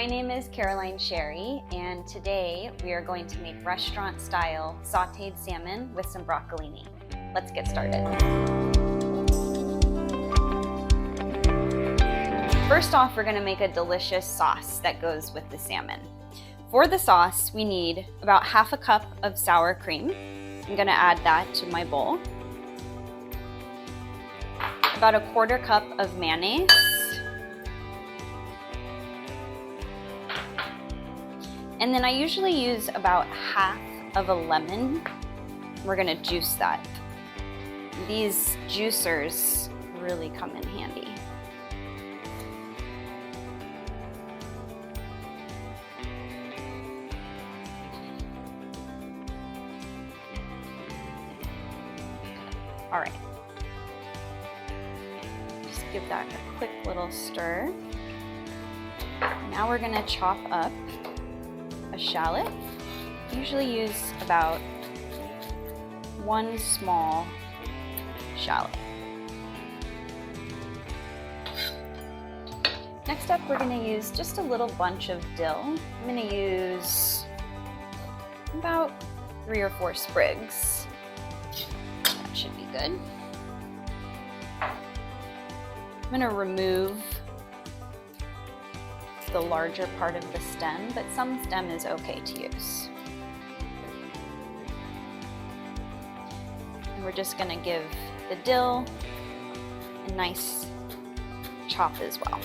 My name is Caroline Sherry, and today we are going to make restaurant-style sautéed salmon with some broccolini. Let's get started. First off, we're going to make a delicious sauce that goes with the salmon. For the sauce, we need about half a cup of sour cream. I'm going to add that to my bowl. About a quarter cup of mayonnaise. And then I usually use about half of a lemon. We're gonna juice that. These juicers really come in handy. All right. Just give that a quick little stir. Now we're gonna chop up a shallot. Usually use about one small shallot. Next up, we're going to use just a little bunch of dill. I'm going to use about 3 or 4 sprigs. That should be good. I'm going to remove the larger part of the stem, but some stem is okay to use. And we're just going to give the dill a nice chop as well.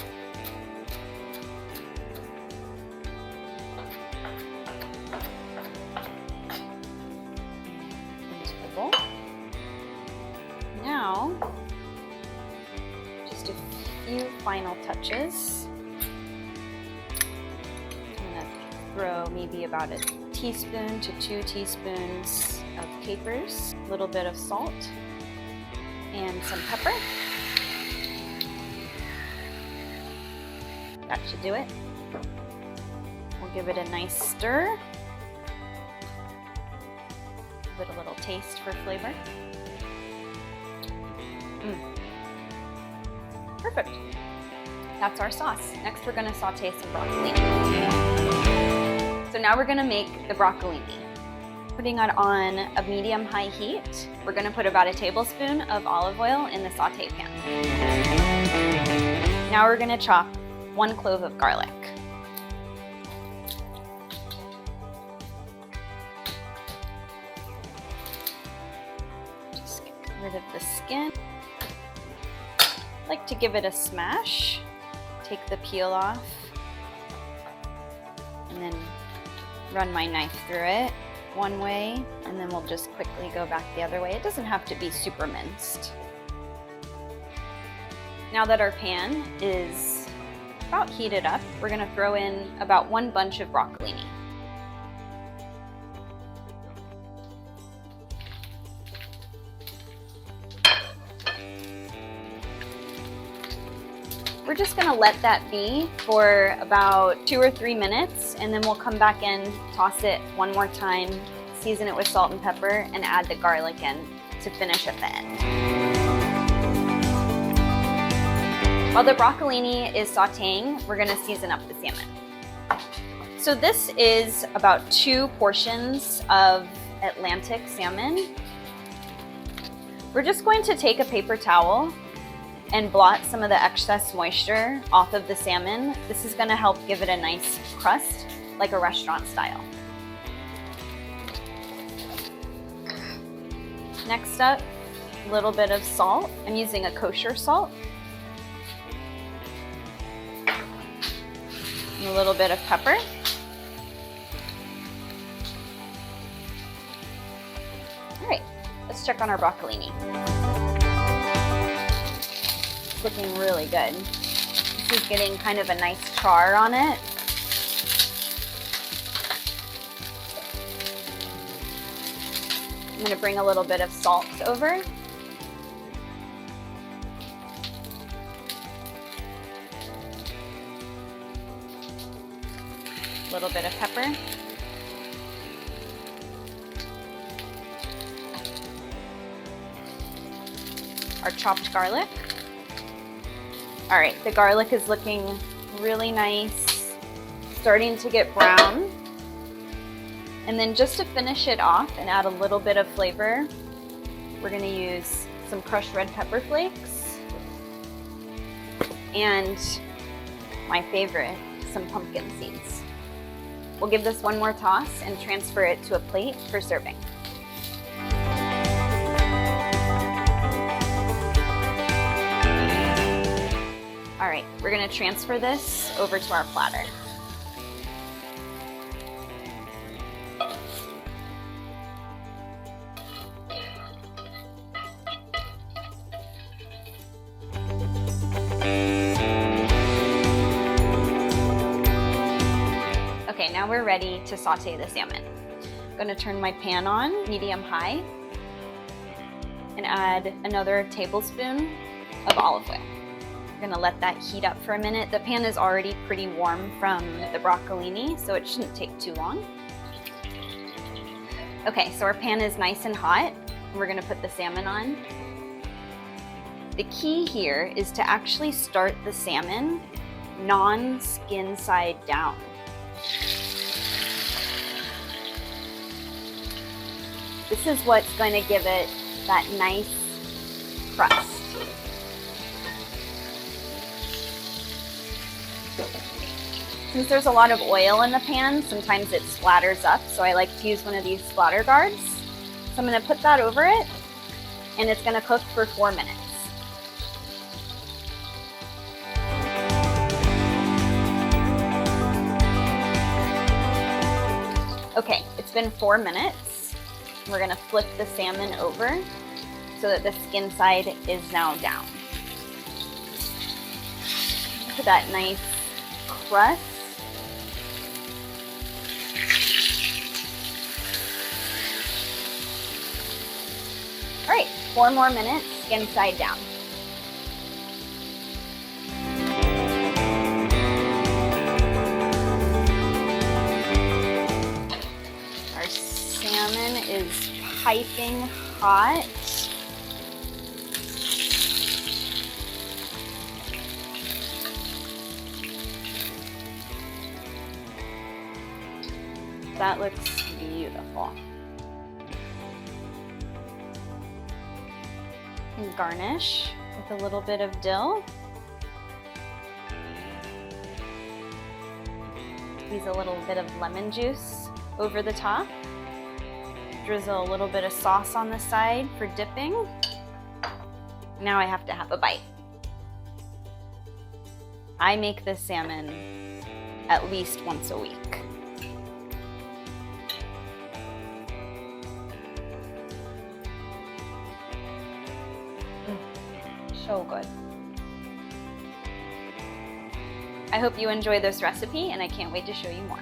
Into the bowl. Now, just a few final touches. Throw maybe about a teaspoon to 2 teaspoons of capers, a little bit of salt, and some pepper. That should do it. We'll give it a nice stir. Give it a little taste for flavor. Perfect. That's our sauce. Next, we're going to saute some broccolini. So now we're gonna make the broccolini. Putting it on a medium-high heat, we're gonna put about a tablespoon of olive oil in the saute pan. Now we're gonna chop 1 clove of garlic. Just get rid of the skin. I like to give it a smash. Take the peel off, and then run my knife through it one way, and then we'll just quickly go back the other way. It doesn't have to be super minced. Now that our pan is about heated up, we're gonna throw in about 1 bunch of broccolini. We're just gonna let that be for about 2 or 3 minutes, and then we'll come back in, toss it one more time, season it with salt and pepper, and add the garlic in to finish at the end. While the broccolini is sauteing, we're gonna season up the salmon. So this is about 2 portions of Atlantic salmon. We're just going to take a paper towel and blot some of the excess moisture off of the salmon. This is gonna help give it a nice crust, like a restaurant style. Next up, a little bit of salt. I'm using a kosher salt. And a little bit of pepper. All right, let's check on our broccolini. Looking really good. This is getting kind of a nice char on it. I'm going to bring a little bit of salt over. A little bit of pepper. Our chopped garlic. All right, the garlic is looking really nice, starting to get brown. And then just to finish it off and add a little bit of flavor, we're going to use some crushed red pepper flakes and my favorite, some pumpkin seeds. We'll give this one more toss and transfer it to a plate for serving. All right, we're going to transfer this over to our platter. Okay, now we're ready to saute the salmon. I'm going to turn my pan on, medium-high, and add another tablespoon of olive oil. We're going to let that heat up for a minute. The pan is already pretty warm from the broccolini, so it shouldn't take too long. Okay, so our pan is nice and hot. We're going to put the salmon on. The key here is to actually start the salmon non-skin side down. This is what's going to give it that nice crust. Since there's a lot of oil in the pan, sometimes it splatters up, so I like to use one of these splatter guards. So I'm going to put that over it, and it's going to cook for 4 minutes. Okay, it's been 4 minutes. We're going to flip the salmon over so that the skin side is now down. Look at that nice crust. All right, 4 more minutes, skin side down. Our salmon is piping hot. That looks beautiful. And garnish with a little bit of dill. Squeeze a little bit of lemon juice over the top. Drizzle a little bit of sauce on the side for dipping. Now I have to have a bite. I make this salmon at least once a week. So good. I hope you enjoy this recipe, and I can't wait to show you more.